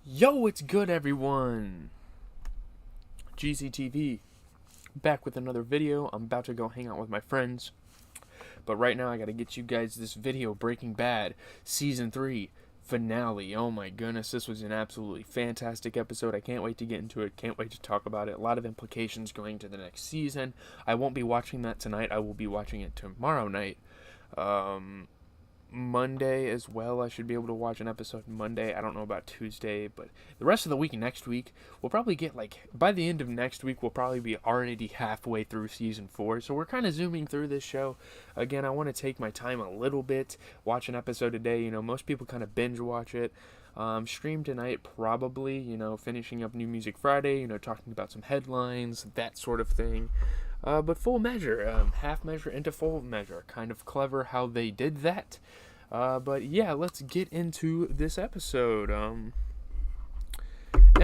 Yo, what's good, everyone? GCTV back with another video. I'm about to go hang out with my friends, but right now I gotta get you guys this video. Breaking Bad Season 3 finale. Oh my goodness, this was an absolutely fantastic episode. I can't wait to get into it. Can't wait to talk about it. A lot of implications going to the next season. I won't be watching that tonight. I will be watching it tomorrow night. Monday as well. I should be able to watch an episode Monday. I don't know about Tuesday, but the rest of the week next week, we'll probably get by the end of next week, we'll probably be already halfway through season 4. So we're kind of zooming through this show. Again, I want to take my time a little bit, watch an episode a day. Most people kind of binge watch it. Stream tonight, probably, finishing up New Music Friday, talking about some headlines, that sort of thing. But full measure, half measure into full measure. Kind of clever how they did that. But yeah, let's get into this episode. In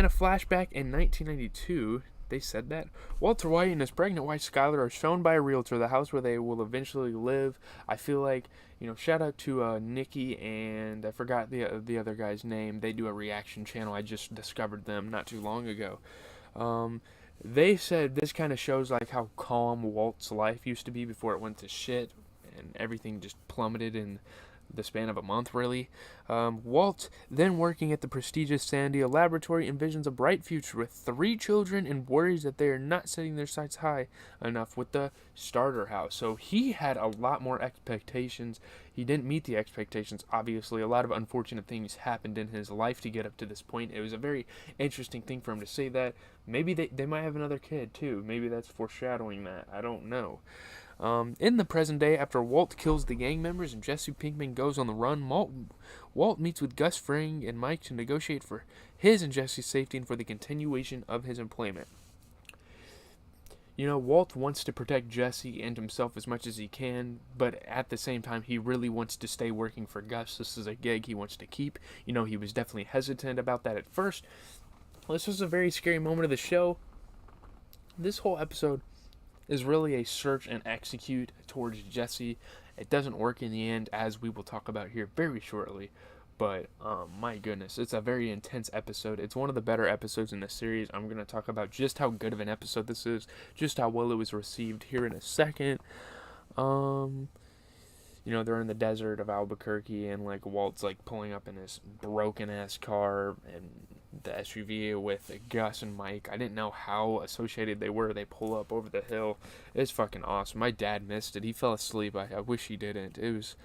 a flashback in 1992, they said that Walter White and his pregnant wife Skylar are shown by a realtor the house where they will eventually live. I feel like, shout out to Nikki and I forgot the other guy's name. They do a reaction channel. I just discovered them not too long ago. They said this kind of shows like how calm Walt's life used to be before it went to shit and everything just plummeted in the span of a month, really. Walt, then working at the prestigious Sandia laboratory, envisions a bright future with 3 children and worries that they are not setting their sights high enough with the starter house. So he had a lot more expectations. He didn't meet the expectations, obviously. A lot of unfortunate things happened in his life to get up to this point. It was a very interesting thing for him to say that. Maybe they might have another kid, too. Maybe that's foreshadowing that. I don't know. In the present day, after Walt kills the gang members and Jesse Pinkman goes on the run, Walt meets with Gus Fring and Mike to negotiate for his and Jesse's safety and for the continuation of his employment. Walt wants to protect Jesse and himself as much as he can, but at the same time, he really wants to stay working for Gus. This is a gig he wants to keep. He was definitely hesitant about that at first. This was a very scary moment of the show. This whole episode is really a search and execute towards Jesse. It doesn't work in the end, as we will talk about here very shortly. But, my goodness, it's a very intense episode. It's one of the better episodes in the series. I'm going to talk about just how good of an episode this is, just how well it was received here in a second. They're in the desert of Albuquerque, and, Walt's, pulling up in his broken-ass car, and the SUV with Gus and Mike. I didn't know how associated they were. They pull up over the hill. It's fucking awesome. My dad missed it. He fell asleep. I wish he didn't. It was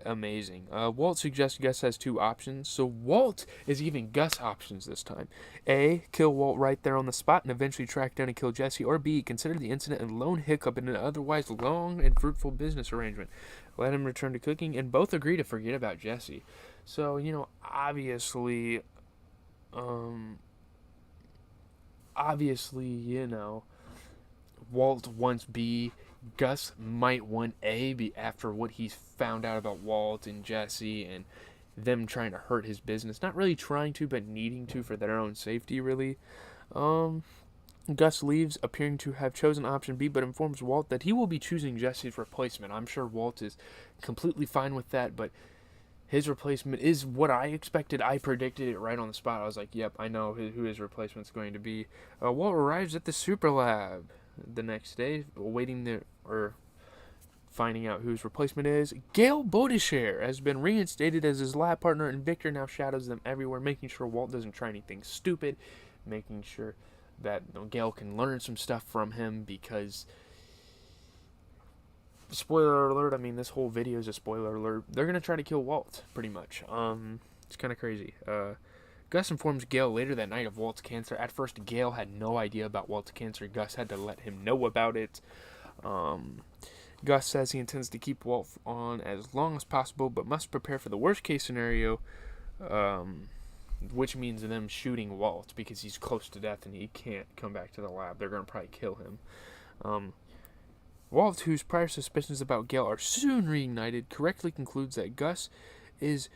amazing. Walt suggests Gus has 2 options, so Walt is giving Gus options this time. A, kill Walt right there on the spot and eventually track down and kill Jesse, or B, consider the incident a lone hiccup in an otherwise long and fruitful business arrangement. Let him return to cooking, and both agree to forget about Jesse. So, obviously, Walt wants B. Gus might want A after what he's found out about Walt and Jesse and them trying to hurt his business. Not really trying to, but needing to for their own safety, really. Gus leaves, appearing to have chosen option B, but informs Walt that he will be choosing Jesse's replacement. I'm sure Walt is completely fine with that, but his replacement is what I expected. I predicted it right on the spot. I was like, yep, I know who his replacement's going to be. Walt arrives at the super lab the next day, finding out who his replacement is. Gail Bodishare has been reinstated as his lab partner, and Victor now shadows them everywhere, making sure Walt doesn't try anything stupid, making sure that Gail can learn some stuff from him, because spoiler alert, this whole video is a spoiler alert. They're going to try to kill Walt, pretty much. It's kind of crazy. Gus informs Gail later that night of Walt's cancer. At first, Gail had no idea about Walt's cancer. Gus had to let him know about it. Gus says he intends to keep Walt on as long as possible, but must prepare for the worst case scenario, which means them shooting Walt because he's close to death and he can't come back to the lab. They're going to probably kill him. Walt, whose prior suspicions about Gail are soon reignited, correctly concludes that Gus is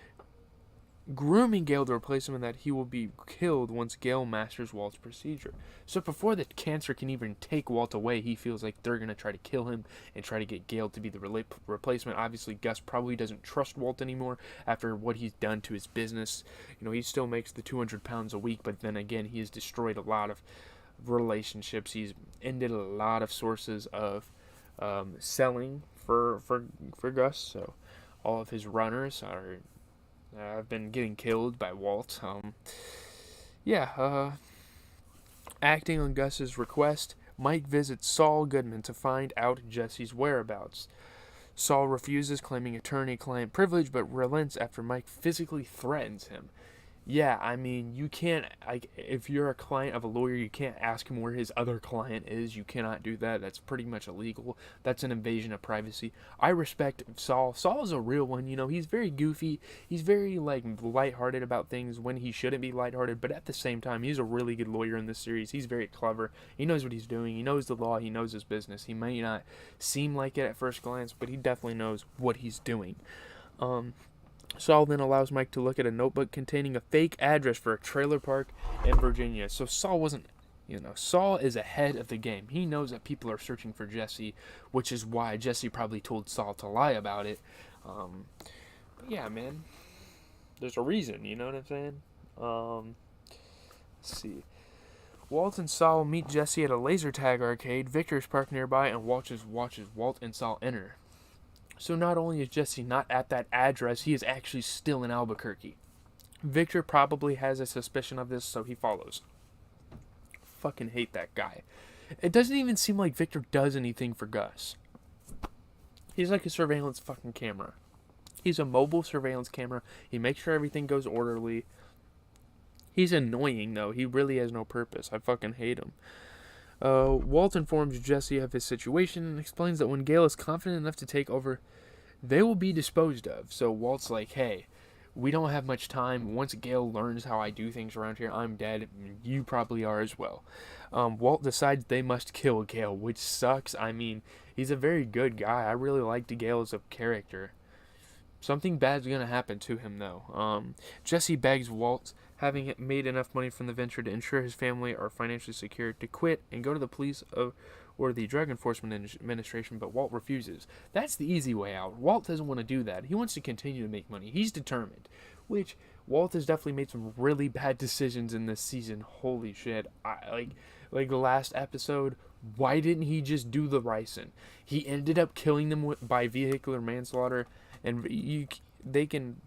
grooming Gale to replace him, and that he will be killed once Gale masters Walt's procedure. So before the cancer can even take Walt away, he feels like they're going to try to kill him and try to get Gale to be the replacement. Obviously, Gus probably doesn't trust Walt anymore after what he's done to his business. He still makes the 200 pounds a week, but then again, he has destroyed a lot of relationships. He's ended a lot of sources of selling for Gus. So all of his runners are have been getting killed by Walt. Acting on Gus's request, Mike visits Saul Goodman to find out Jesse's whereabouts. Saul refuses, claiming attorney-client privilege, but relents after Mike physically threatens him. Yeah, I mean, you can't, if you're a client of a lawyer, you can't ask him where his other client is. You cannot do that. That's pretty much illegal. That's an invasion of privacy. I respect Saul. Saul is a real one, he's very goofy. He's very, lighthearted about things when he shouldn't be lighthearted, but at the same time, he's a really good lawyer in this series. He's very clever. He knows what he's doing. He knows the law. He knows his business. He may not seem like it at first glance, but he definitely knows what he's doing. Saul then allows Mike to look at a notebook containing a fake address for a trailer park in Virginia. So Saul wasn't, Saul is ahead of the game. He knows that people are searching for Jesse, which is why Jesse probably told Saul to lie about it. But yeah, man, there's a reason, you know what I'm saying? Let's see. Walt and Saul meet Jesse at a laser tag arcade. Victor is parked nearby and watches Walt and Saul enter. So not only is Jesse not at that address, he is actually still in Albuquerque. Victor probably has a suspicion of this, so he follows. Fucking hate that guy. It doesn't even seem like Victor does anything for Gus. He's like a surveillance fucking camera. He's a mobile surveillance camera. He makes sure everything goes orderly. He's annoying, though. He really has no purpose. I fucking hate him. Walt informs Jesse of his situation and explains that when Gale is confident enough to take over, they will be disposed of. So Walt's like, hey, we don't have much time. Once Gale learns how I do things around here, I'm dead. You probably are as well. Walt decides they must kill Gale, which sucks. I mean, he's a very good guy. I really liked Gale as a character. Something bad's going to happen to him, though. Jesse begs Walt, having made enough money from the venture to ensure his family are financially secure, to quit and go to the police or the Drug Enforcement Administration, but Walt refuses. That's the easy way out. Walt doesn't want to do that. He wants to continue to make money. He's determined, which Walt has definitely made some really bad decisions in this season. Holy shit. Like the last episode, why didn't he just do the ricin? He ended up killing them by vehicular manslaughter, and they can,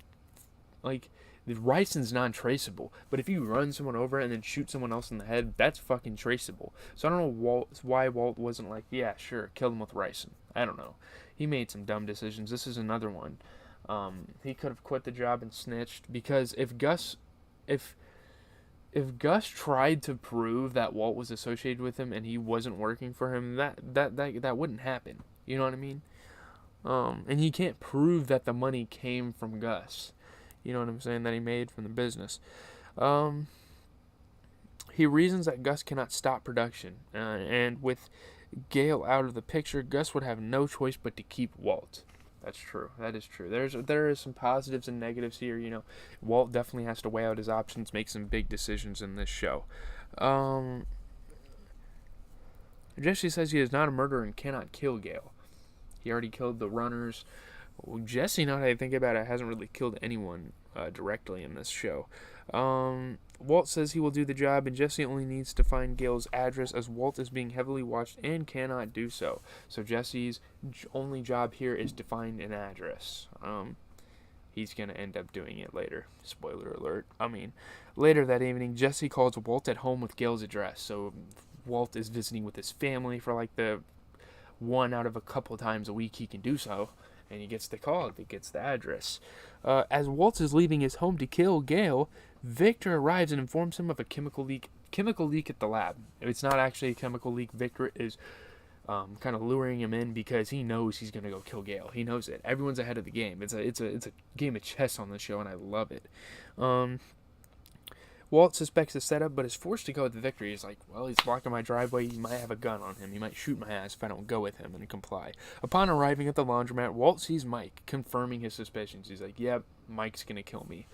the ricin's non-traceable, but if you run someone over and then shoot someone else in the head, that's fucking traceable. So I don't know why Walt wasn't like, yeah, sure, kill them with ricin. I don't know. He made some dumb decisions. This is another one. He could have quit the job and snitched, because if Gus tried to prove that Walt was associated with him and he wasn't working for him, that wouldn't happen. You know what I mean? And he can't prove that the money came from Gus. You know what I'm saying? That he made from the business. He reasons that Gus cannot stop production. And with Gale out of the picture, Gus would have no choice but to keep Walt. That's true. That is true. There is some positives and negatives here. Walt definitely has to weigh out his options, make some big decisions in this show. Jesse says he is not a murderer and cannot kill Gale. He already killed the runners. Well, Jesse, now that I think about it, hasn't really killed anyone directly in this show. Walt says he will do the job, and Jesse only needs to find Gale's address, as Walt is being heavily watched and cannot do so. So Jesse's only job here is to find an address. He's going to end up doing it later. Spoiler alert. Later that evening, Jesse calls Walt at home with Gale's address. So Walt is visiting with his family for the one out of a couple times a week he can do so, and he gets the call, he gets the address. As Walt is leaving his home to kill Gale, Victor arrives and informs him of a chemical leak at the lab. It's not actually a chemical leak. Victor is kind of luring him in because he knows he's going to go kill Gale. He knows it. Everyone's ahead of the game. It's a game of chess on the show, and I love it. Walt suspects the setup, but is forced to go with Victor. He's like, well, he's blocking my driveway. He might have a gun on him. He might shoot my ass if I don't go with him and comply. Upon arriving at the laundromat, Walt sees Mike, confirming his suspicions. He's like, yep, Mike's going to kill me.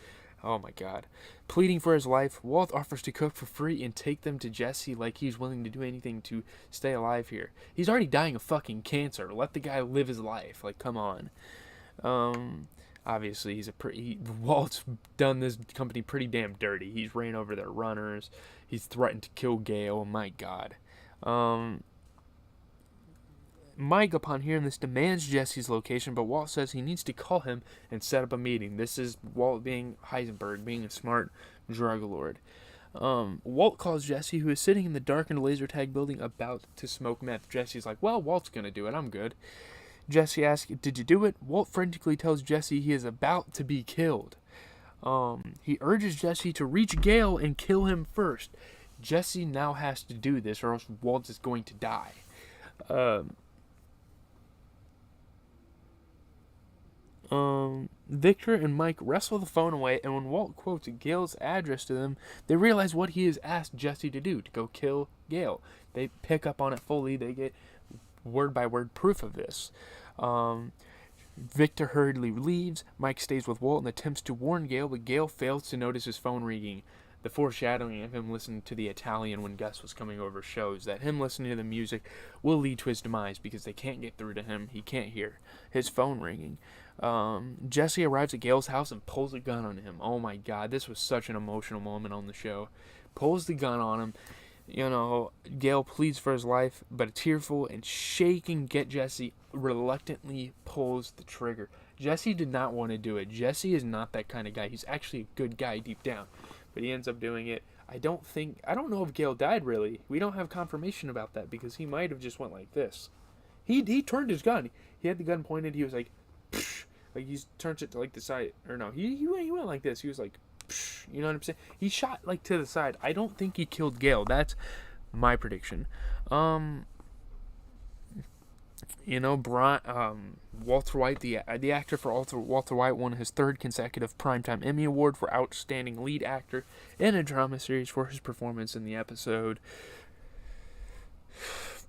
Oh my god. Pleading for his life, Walt offers to cook for free and take them to Jesse like he's willing to do anything to stay alive here. He's already dying of fucking cancer. Let the guy live his life. Like, come on. Um, Obviously, Walt's done this company pretty damn dirty. He's ran over their runners. He's threatened to kill Gale. My god. Mike, upon hearing this, demands Jesse's location, but Walt says he needs to call him and set up a meeting. This is Walt being Heisenberg, being a smart drug lord. Walt calls Jesse, who is sitting in the darkened laser tag building about to smoke meth. Jesse's like, well, Walt's gonna do it. I'm good. Jesse asks, did you do it? Walt frantically tells Jesse he is about to be killed. He urges Jesse to reach Gale and kill him first. Jesse now has to do this, or else Walt is going to die. Victor and Mike wrestle the phone away, and when Walt quotes Gale's address to them, they realize what he has asked Jesse to do, to go kill Gale. They pick up on it fully. They get word-by-word proof of this. Victor hurriedly leaves. Mike stays with Walt and attempts to warn Gale, but Gale fails to notice his phone ringing. The foreshadowing of him listening to the Italian when Gus was coming over shows that him listening to the music will lead to his demise because they can't get through to him. He can't hear his phone ringing. Jesse arrives at Gale's house and pulls a gun on him. Oh my god, this was such an emotional moment on the show. Pulls the gun on him. You know, Gale pleads for his life, but tearful and shaking, Jesse reluctantly pulls the trigger. Jesse did not want to do it. Jesse is not that kind of guy. He's actually a good guy deep down, but he ends up doing it. I don't know if Gale died really. We don't have confirmation about that because he might have just went like this. He turned his gun. He had the gun pointed. He was like, psh, like he turns it to like the side, or no, he went like this. He was like, psh, you know what I'm saying? He shot like to the side. I don't think he killed Gale. That's my prediction. You know, Walter White, the actor for Walter White, won his third consecutive Primetime Emmy Award for Outstanding Lead Actor in a Drama Series for his performance in the episode.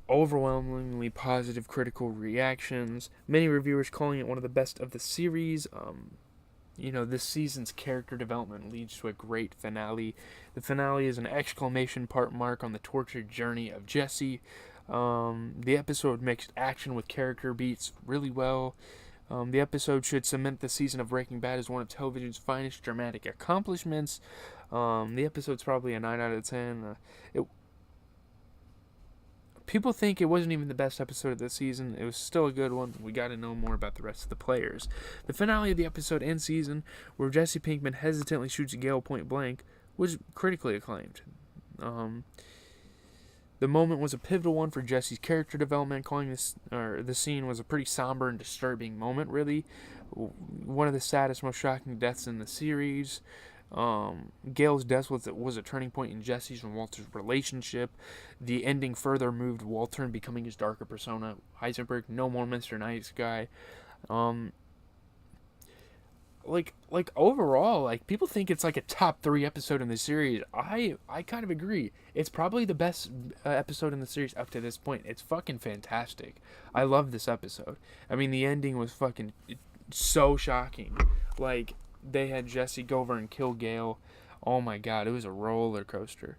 Overwhelmingly positive critical reactions. Many reviewers calling it one of the best of the series. You know, this season's character development leads to a great finale. The finale is an exclamation point mark on the tortured journey of Jesse. The episode mixed action with character beats really well. The episode should cement the season of Breaking Bad as one of television's finest dramatic accomplishments. The episode's probably a 9 out of 10. People think it wasn't even the best episode of the season. It was still a good one. We got to know more about the rest of the players. The finale of the episode and season, where Jesse Pinkman hesitantly shoots Gale point blank, was critically acclaimed. The moment was a pivotal one for Jesse's character development. The scene was a pretty somber and disturbing moment, really. One of the saddest, most shocking deaths in the series. Gale's death was a turning point in Jesse's and Walter's relationship. The ending further moved Walter in becoming his darker persona. Heisenberg, no more Mr. Nice Guy. Like overall, like people think it's like a top 3 episode in the series. I kind of agree. It's probably the best episode in the series up to this point. It's fucking fantastic. I love this episode. I mean, the ending was fucking so shocking. Like, they had Jesse go over and kill Gale. Oh my god, it was a roller coaster.